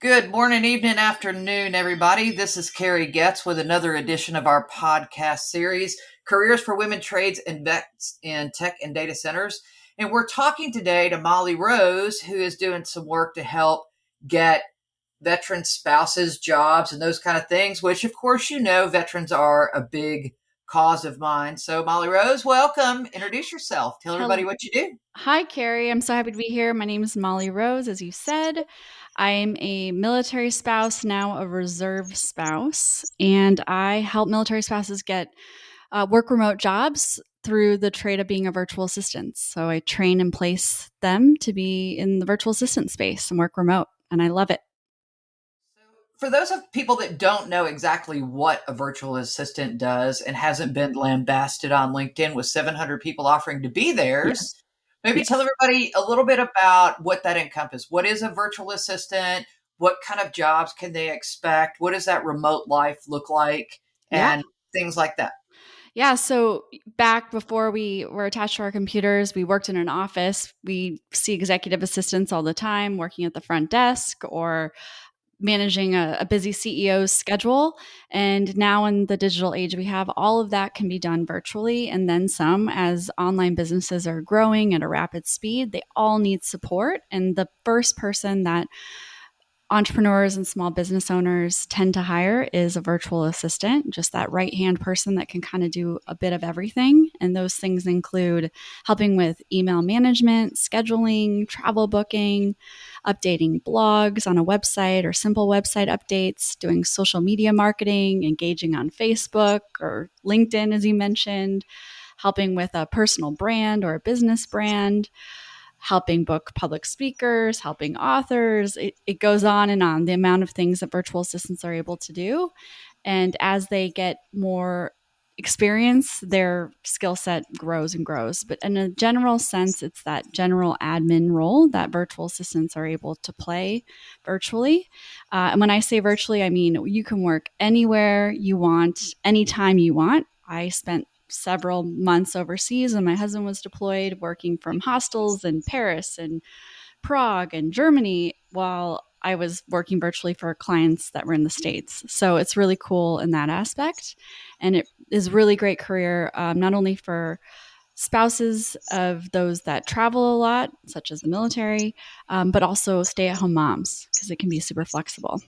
Good morning, evening, afternoon, everybody. This is Carrie Getz with another edition of our podcast series, Careers for Women Trades and Vets in Tech and Data Centers. And we're talking today to Molly Rose, who is doing some work to help get veteran spouses jobs and those kind of things, which, of course, veterans are a big cause of mine. So, Molly Rose, welcome. Introduce yourself. Tell everybody Hello. what you do. Hi, Carrie. I'm so happy to be here. My name is Molly Rose, as you said. I'm a military spouse, now a reserve spouse, and I help military spouses get work remote jobs through the trade of being a virtual assistant. So I train and place them to be in the virtual assistant space and work remote, and I love it. For those of people that don't know exactly what a virtual assistant does and hasn't been lambasted on LinkedIn with 700 people offering to be Yeah. theirs, maybe tell Yes. everybody a little bit about what that encompasses. What is a virtual assistant? What kind of jobs can they expect? What does that remote life look like? Yeah. And things like that. Yeah. So back before we were attached to our computers, we worked in an office. We see executive assistants all the time working at the front desk or managing a busy CEO's schedule. And now in the digital age, we have all of that can be done virtually and then some. As online businesses are growing at a rapid speed, they all need support. And the first person that entrepreneurs and small business owners tend to hire is a virtual assistant, just that right hand person that can kind of do a bit of everything. And those things include helping with email management, scheduling, travel booking, updating blogs on a website or simple website updates, doing social media marketing, engaging on Facebook or LinkedIn, as you mentioned, helping with a personal brand or a business brand, helping book public speakers, helping authors. It goes on and on, the amount of things that virtual assistants are able to do. And as they get more experience, their skill set grows and grows. But in a general sense, it's that general admin role that virtual assistants are able to play virtually. And when I say virtually, I mean you can work anywhere you want, anytime you want. I spent several months overseas when my husband was deployed, working from hostels in Paris and Prague and Germany while I was working virtually for clients that were in the States. So it's really cool in that aspect. And it is really great career, not only for spouses of those that travel a lot, such as the military, but also stay at home moms because it can be super flexible.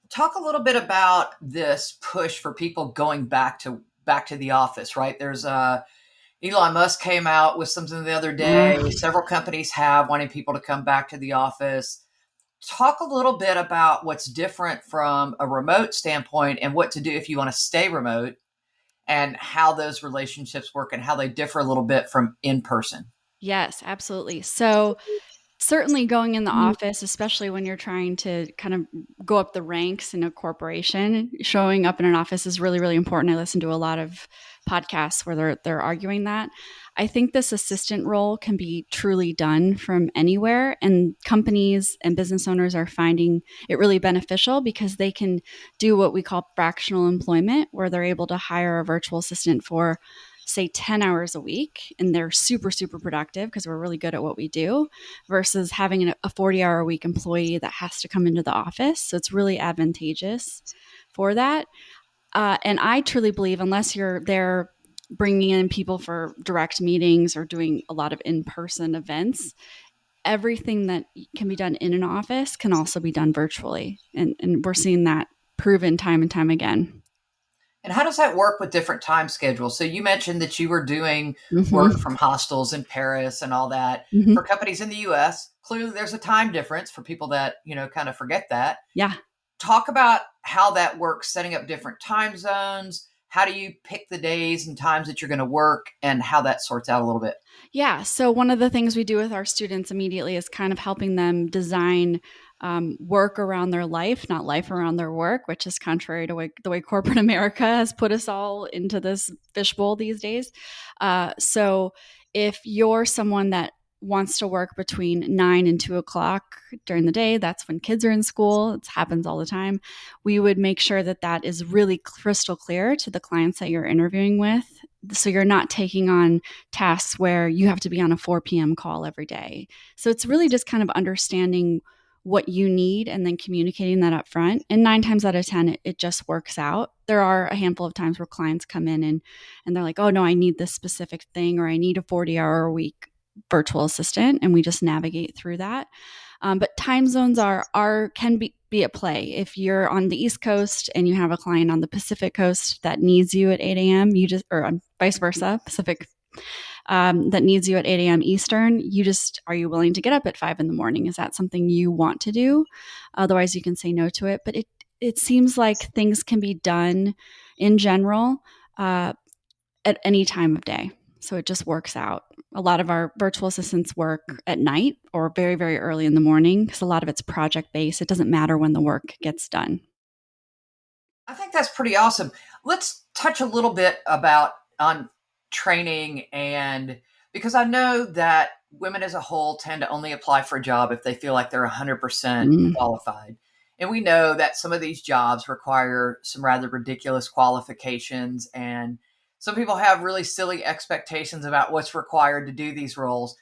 Talk a little bit about this push for people going back to the office, right? There's Elon Musk came out with something the other day. Several companies have wanting people to come back to the office. Talk a little bit about what's different from a remote standpoint and what to do if you want to stay remote and how those relationships work and how they differ a little bit from in person. Yes, absolutely. So certainly going in the office, especially when you're trying to kind of go up the ranks in a corporation, showing up in an office is really, really important. I listen to a lot of podcasts where they're arguing that. I think this assistant role can be truly done from anywhere, and companies and business owners are finding it really beneficial because they can do what we call fractional employment, where they're able to hire a virtual assistant for say 10 hours a week and they're super super productive because we're really good at what we do versus having a 40-hour a week employee that has to come into the office. So it's really advantageous for that. And I truly believe, unless you're there bringing in people for direct meetings or doing a lot of in person events, everything that can be done in an office can also be done virtually. And we're seeing that proven time and time again. And how does that work with different time schedules? So you mentioned that you were doing work Mm-hmm. from hostels in Paris and all that Mm-hmm. for companies in the US. Clearly there's a time difference for people that, kind of forget that. Yeah. Talk about how that works, setting up different time zones. How do you pick the days and times that you're going to work and how that sorts out a little bit? Yeah. So, one of the things we do with our students immediately is kind of helping them design work around their life, not life around their work, which is contrary to the way corporate America has put us all into this fishbowl these days. So, if you're someone that wants to work between 9 and 2 o'clock during the day, that's when kids are in school. It happens all the time. We would make sure that that is really crystal clear to the clients that you're interviewing with. So you're not taking on tasks where you have to be on a 4 p.m. call every day. So it's really just kind of understanding what you need and then communicating that up front. And 9 times out of 10, it just works out. There are a handful of times where clients come in and they're like, oh no, I need this specific thing, or I need a 40-hour a week virtual assistant. And we just navigate through that. But time zones can be at play. If you're on the East Coast and you have a client on the Pacific Coast that needs you at 8 a.m., or vice versa, Pacific, that needs you at 8 a.m. Eastern, are you willing to get up at 5 in the morning? Is that something you want to do? Otherwise, you can say no to it. But it seems like things can be done in general at any time of day. So it just works out. A lot of our virtual assistants work at night or very, very early in the morning because a lot of it's project based. It doesn't matter when the work gets done. I think that's pretty awesome. Let's touch a little bit on training, and because I know that women as a whole tend to only apply for a job if they feel like they're 100% qualified. And we know that some of these jobs require some rather ridiculous qualifications, and some people have really silly expectations about what's required to do these roles.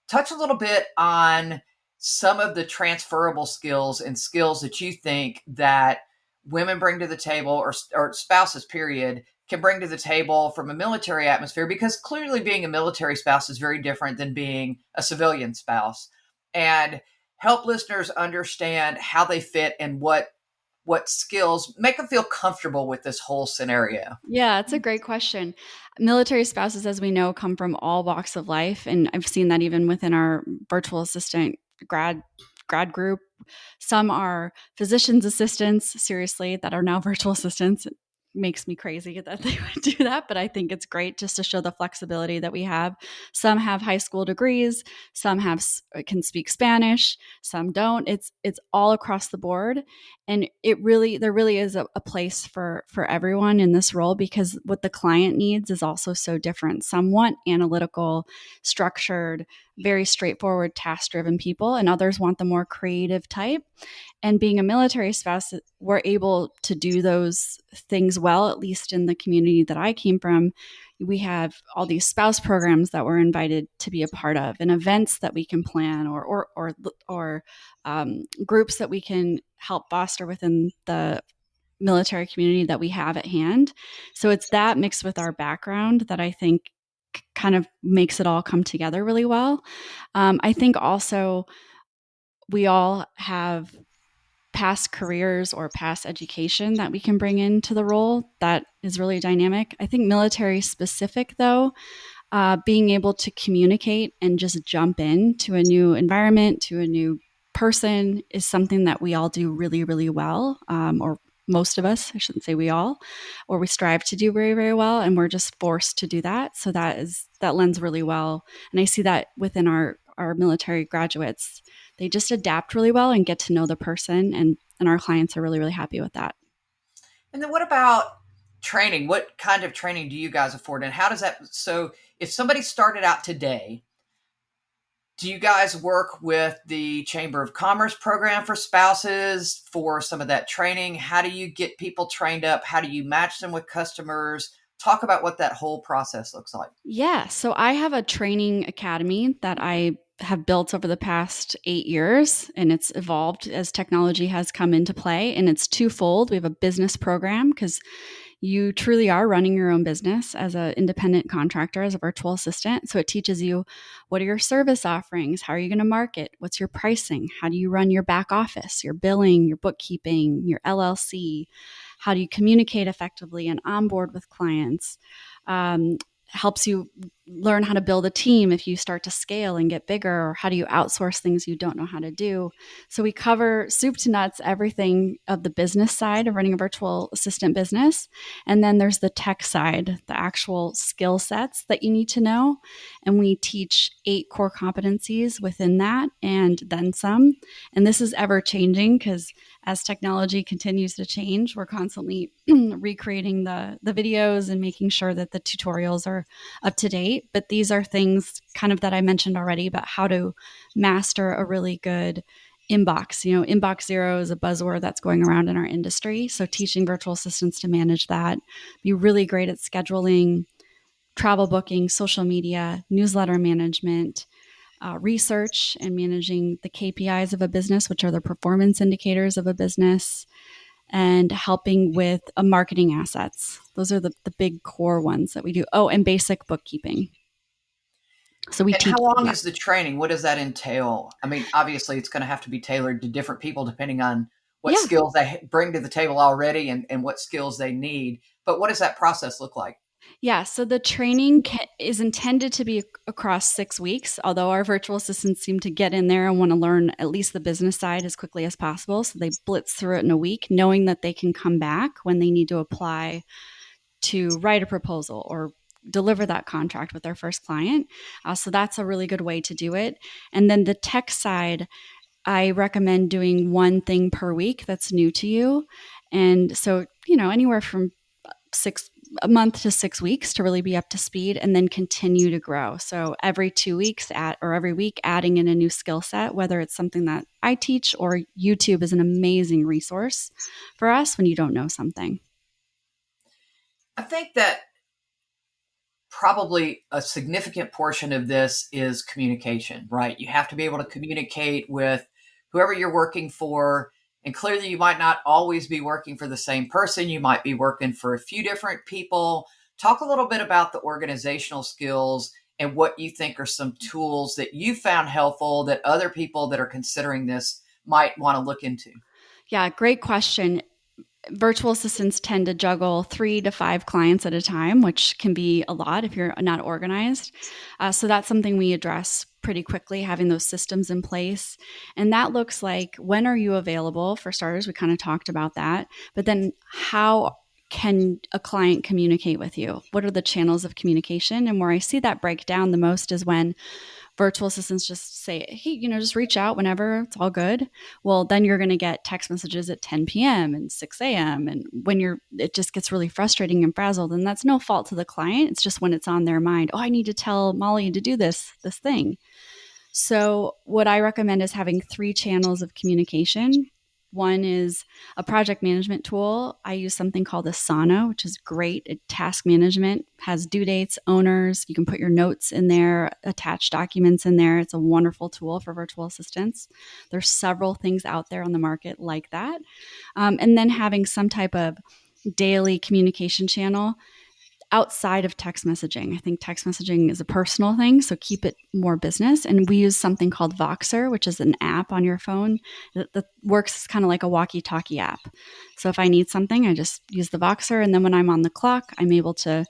Touch a little bit on some of the transferable skills and skills that you think that women bring to the table, or spouses, period, can bring to the table from a military atmosphere, because clearly being a military spouse is very different than being a civilian spouse. And help listeners understand how they fit and what skills make them feel comfortable with this whole scenario. Yeah, it's a great question. Military spouses, as we know, come from all walks of life. And I've seen that even within our virtual assistant grad group. Some are physician's assistants, seriously, that are now virtual assistants. It makes me crazy that they would do that, but I think it's great just to show the flexibility that we have. Some have high school degrees, some can speak Spanish, some don't. It's all across the board, and there really is a place for everyone in this role, because what the client needs is also so different. Some want analytical, structured, very straightforward, task driven people, and others want the more creative type. And being a military spouse, we're able to do those things well, at least in the community that I came from. We have all these spouse programs that we're invited to be a part of, and events that we can plan, or groups that we can help foster within the military community that we have at hand. So it's that mixed with our background that I think kind of makes it all come together really well. I think also we all have past careers or past education that we can bring into the role that is really dynamic. I think military specific, though, being able to communicate and just jump into a new environment, to a new person, is something that we all do really, really well, or most of us, I shouldn't say we all, or we strive to do very, very well, and we're just forced to do that. So that lends really well. And I see that within our military graduates. They just adapt really well and get to know the person, and our clients are really, really happy with that. And then what about training? What kind of training do you guys afford, and how does that, so if somebody started out today, do you guys work with the Chamber of Commerce program for spouses for some of that training? How do you get people trained up? How do you match them with customers? Talk about what that whole process looks like. Yeah. So I have a training academy that I have built over the past 8 years, and it's evolved as technology has come into play. And it's twofold. We have a business program, because you truly are running your own business as an independent contractor, as a virtual assistant. So it teaches you, what are your service offerings? How are you going to market? What's your pricing? How do you run your back office, your billing, your bookkeeping, your LLC? How do you communicate effectively and onboard with clients? Helps you learn how to build a team if you start to scale and get bigger, or how do you outsource things you don't know how to do. So we cover soup to nuts everything of the business side of running a virtual assistant business. And then there's the tech side, the actual skill sets that you need to know. And we teach 8 core competencies within that, and then some. And this is ever changing, because as technology continues to change, we're constantly recreating the videos and making sure that the tutorials are up to date. But these are things kind of that I mentioned already about how to master a really good inbox. Inbox zero is a buzzword that's going around in our industry. So teaching virtual assistants to manage that, be really great at scheduling, travel booking, social media, newsletter management, research and managing the KPIs of a business, which are the performance indicators of a business, and helping with marketing assets. Those are the big core ones that we do. Oh, and basic bookkeeping. So we And how teach long that. is the training? What does that entail? I mean, obviously, it's going to have to be tailored to different people depending on what Yeah. skills they bring to the table already and what skills they need. But what does that process look like? Yeah, so the training is intended to be across 6 weeks, although our virtual assistants seem to get in there and want to learn at least the business side as quickly as possible. So they blitz through it in a week, knowing that they can come back when they need to apply to write a proposal or deliver that contract with their first client. So that's a really good way to do it. And then the tech side, I recommend doing one thing per week that's new to you. And so, anywhere from a month to 6 weeks to really be up to speed and then continue to grow. So every 2 weeks or every week, adding in a new skill set, whether it's something that I teach or YouTube is an amazing resource for us when you don't know something. I think that probably a significant portion of this is communication, right? You have to be able to communicate with whoever you're working for. And clearly, you might not always be working for the same person. You might be working for a few different people. Talk a little bit about the organizational skills and what you think are some tools that you found helpful that other people that are considering this might want to look into. Yeah, great question. Virtual assistants tend to juggle 3 to 5 clients at a time, which can be a lot if you're not organized. So that's something we address pretty quickly, having those systems in place. And that looks like, when are you available? For starters, we kind of talked about that. But then how can a client communicate with you? What are the channels of communication? And where I see that break down the most is when virtual assistants just say, hey, just reach out whenever, it's all good. Well, then you're going to get text messages at 10 p.m. and 6 a.m. And it just gets really frustrating and frazzled. And that's no fault to the client. It's just when it's on their mind, oh, I need to tell Molly to do this thing. So, what I recommend is having 3 channels of communication. One is a project management tool. I use something called Asana, which is great. Task management has due dates, owners. You can put your notes in there, attach documents in there. It's a wonderful tool for virtual assistants. There's several things out there on the market like that. And then having some type of daily communication channel outside of text messaging. I think text messaging is a personal thing, so keep it more business. And we use something called Voxer, which is an app on your phone that works kind of like a walkie-talkie app. So if I need something, I just use the Voxer, and then when I'm on the clock, I'm able to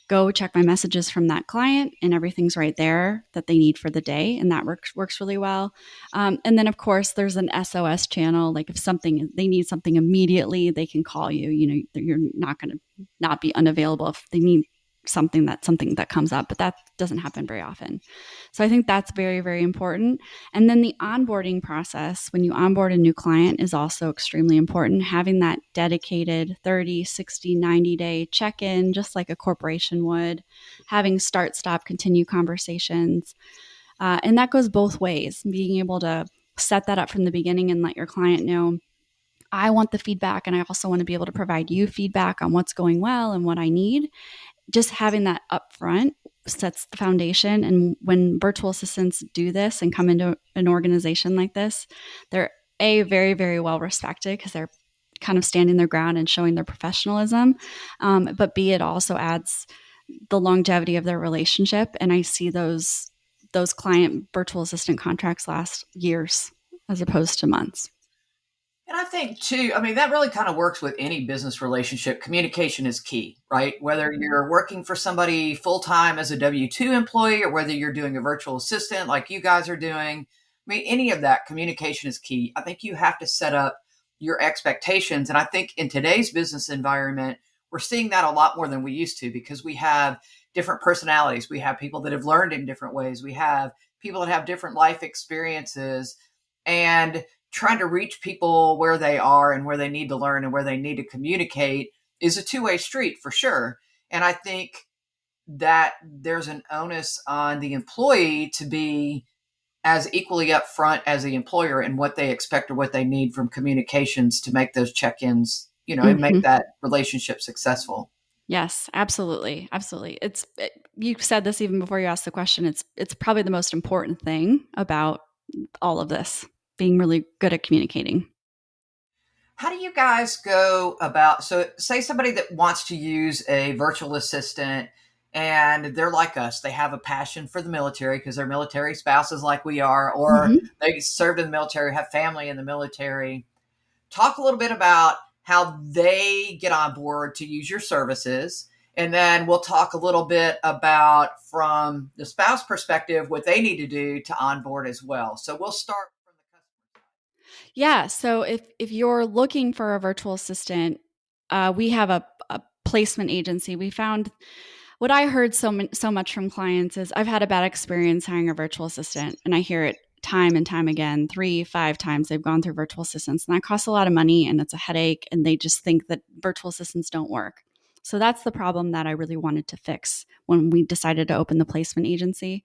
go check my messages from that client, and everything's right there that they need for the day, and that works really well. And then of course there's an SOS channel. Like if they need something immediately, they can call you. You're not going to not be unavailable if they need something that comes up, but that doesn't happen very often. So I think that's very, very important. And then the onboarding process, when you onboard a new client, is also extremely important. Having that dedicated 30, 60, 90-day check-in, just like a corporation would, having start, stop, continue conversations. And that goes both ways, being able to set that up from the beginning and let your client know, I want the feedback, and I also want to be able to provide you feedback on what's going well and what I need. Just having that upfront sets the foundation. And when virtual assistants do this and come into an organization like this, they're very, very well respected because they're kind of standing their ground and showing their professionalism. But B, it also adds the longevity of their relationship. And I see those client virtual assistant contracts last years as opposed to months. And I think too, I mean, that really kind of works with any business relationship. Communication is key, right? Whether you're working for somebody full time as a W-2 employee or whether you're doing a virtual assistant like you guys are doing, I mean, any of that, communication is key. I think you have to set up your expectations. And I think in today's business environment, we're seeing that a lot more than we used to because we have different personalities. We have people that have learned in different ways. We have people that have different life experiences. And trying to reach people where they are and where they need to learn and where they need to communicate is a two-way street for sure. And I think that there's an onus on the employee to be as equally upfront as the employer in what they expect or what they need from communications to make those check-ins, and make Mm-hmm. that relationship successful. Yes, absolutely. Absolutely. You said this even before you asked the question. It's probably the most important thing about all of this, being really good at communicating. How do you guys go about, so say somebody that wants to use a virtual assistant and they're like us, they have a passion for the military because they're military spouses like we are, or Mhm. they served in the military, have family in the military. Talk a little bit about how they get on board to use your services. And then we'll talk a little bit about, from the spouse perspective, what they need to do to onboard as well. So we'll start from the customer. Yeah. So if you're looking for a virtual assistant, we have a placement agency. We found what I heard so much from clients is I've had a bad experience hiring a virtual assistant, and I hear it time and time again, 3, 5 times they've gone through virtual assistants, and that costs a lot of money, and it's a headache, and they just think that virtual assistants don't work. So that's the problem that I really wanted to fix when we decided to open the placement agency.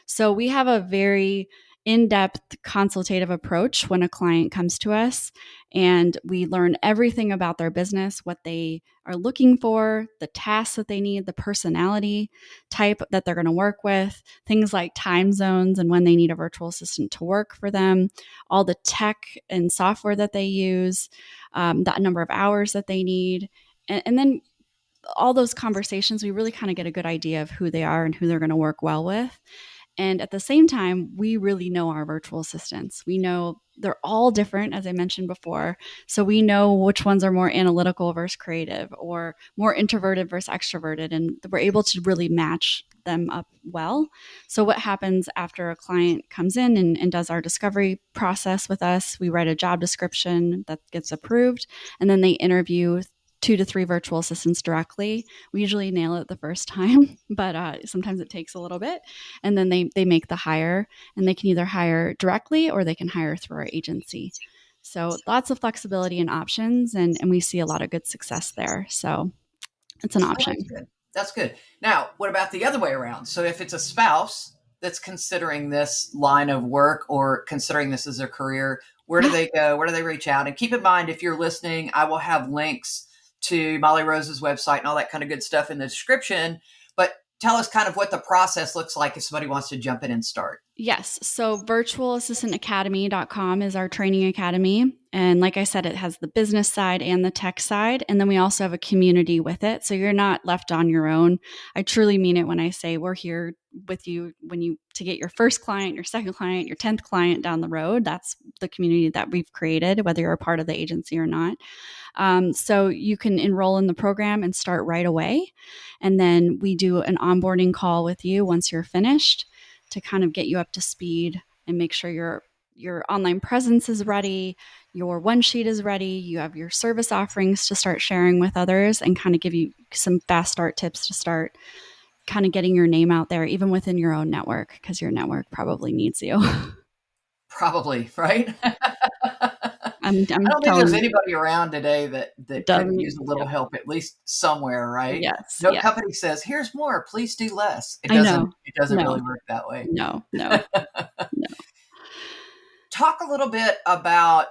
So we have a very in depth consultative approach when a client comes to us, and we learn everything about their business, what they are looking for, the tasks that they need, the personality type that they're going to work with, things like time zones and when they need a virtual assistant to work for them, all the tech and software that they use, that number of hours that they need. And then all those conversations, we really kind of get a good idea of who they are and who they're going to work well with. And at the same time, we really know our virtual assistants. We know they're all different, as I mentioned before. So we know which ones are more analytical versus creative, or more introverted versus extroverted. And we're able to really match them up well. So, what happens after a client comes in and does our discovery process with us? We write a job description that gets approved, and then they interview 2 to 3 virtual assistants directly. We usually nail it the first time, but sometimes it takes a little bit, and then they make the hire, and they can either hire directly or they can hire through our agency. So lots of flexibility and options, and we see a lot of good success there. So it's an Oh, option. that's good. That's good. Now, what about the other way around? So if it's a spouse that's considering this line of work or considering this as a career, where do Yeah. they go? Where do they reach out? And keep in mind, if you're listening, I will have links to Molly Rose's website and all that kind of good stuff in the description. But tell us kind of what the process looks like if somebody wants to jump in and start. Yes. So virtualassistantacademy.com is our training academy. And like I said, it has the business side and the tech side. And then we also have a community with it. So you're not left on your own. I truly mean it when I say we're here with you when you to get your first client, your second client, your 10th client down the road. That's the community that we've created, whether you're a part of the agency or not. So you can enroll in the program and start right away. And then we do an onboarding call with you once you're finished to kind of get you up to speed and make sure your online presence is ready, your one sheet is ready, you have your service offerings to start sharing with others, and kind of give you some fast start tips to start kind of getting your name out there, even within your own network, because your network probably needs you. Probably, right? I I'm don't think telling there's you, anybody around today it that couldn't doesn't. use a little Yeah. help at least somewhere, right? Yes. No Yeah. company says, "Here's more, please do less." It I doesn't know. it doesn't No. really work that way. No. No. No. Talk a little bit about,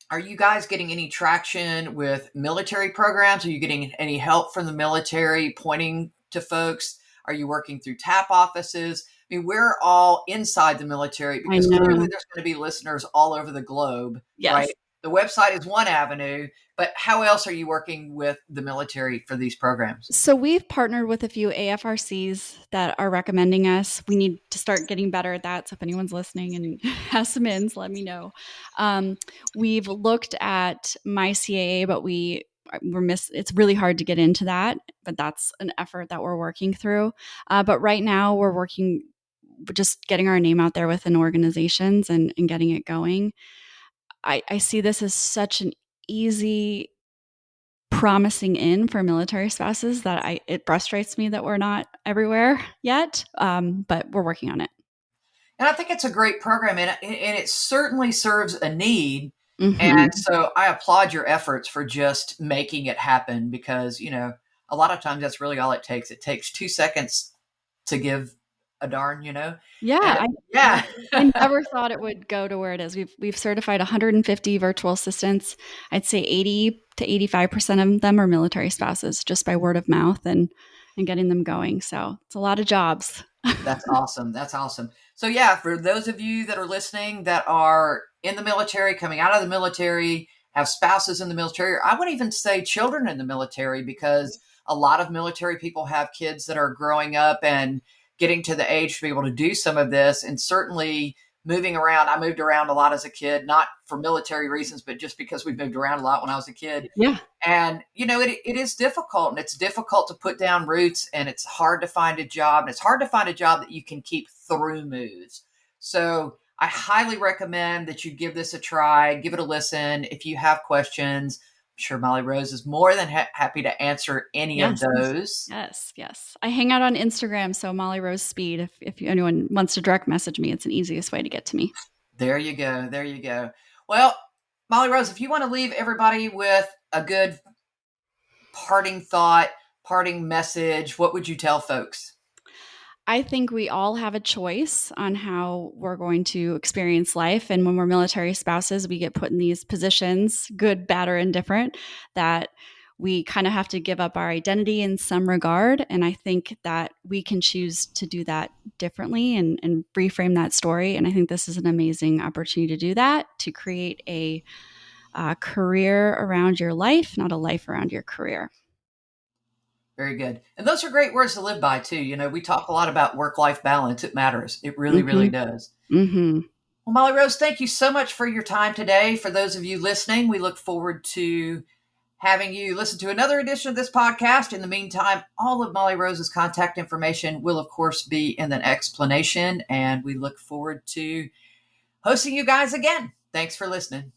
are you guys getting any traction with military programs? Are you getting any help from the military pointing to folks? Are you working through TAP offices? I mean, we're all inside the military I because clearly know. there's going to be listeners all over the globe, right? Yes. The website is one avenue, but how else are you working with the military for these programs? So we've partnered with a few AFRCs that are recommending us. We need to start getting better at that. So if anyone's listening and has some ins, let me know. We've looked at my CAA, but it's really hard to get into that, but that's an effort that we're working through. But right now we're working just getting our name out there within organizations and getting it going. I see this as such an easy promising in for military spouses that it frustrates me that we're not everywhere yet, but we're working on it. And I think it's a great program, and it certainly serves a need. And Hmm. so I applaud your efforts for just making it happen because, a lot of times that's really all it takes. It takes 2 seconds to give a darn, Yeah, And I yeah, I never thought it would go to where it is. We've certified 150 virtual assistants. I'd say 80 to 85% of them are military spouses just by word of mouth and getting them going. So it's a lot of jobs. that's awesome. That's awesome. So yeah, for those of you that are listening that are in the military, coming out of the military, have spouses in the military, or I would even say children in the military, because a lot of military people have kids that are growing up and getting to the age to be able to do some of this. And certainly moving around, I moved around a lot as a kid, not for military reasons, but just because we moved around a lot when I was a kid. Yeah. And, it is difficult, and it's difficult to put down roots, and it's hard to find a job, and it's hard to find a job that you can keep through moves. So I highly recommend that you give this a try, give it a listen. If you have questions, I'm sure Molly Rose is more than happy to answer any of Yes. those. Yes. I hang out on Instagram, so Molly Rose Speed. If anyone wants to direct message me, it's an easiest way to get to me. There you go. There you go. Well, Molly Rose, if you want to leave everybody with a good parting thought, parting message, what would you tell folks? I think we all have a choice on how we're going to experience life. And when we're military spouses, we get put in these positions, good, bad, or indifferent, that we kind of have to give up our identity in some regard. And I think that we can choose to do that differently and reframe that story. And I think this is an amazing opportunity to do that, to create a career around your life, not a life around your career. Very good. And those are great words to live by, too. We talk a lot about work-life balance. It matters. It really, really Mm-hmm. does. Mm-hmm. Well, Molly Rose, thank you so much for your time today. For those of you listening, we look forward to having you listen to another edition of this podcast. In the meantime, all of Molly Rose's contact information will, of course, be in the explanation, and we look forward to hosting you guys again. Thanks for listening.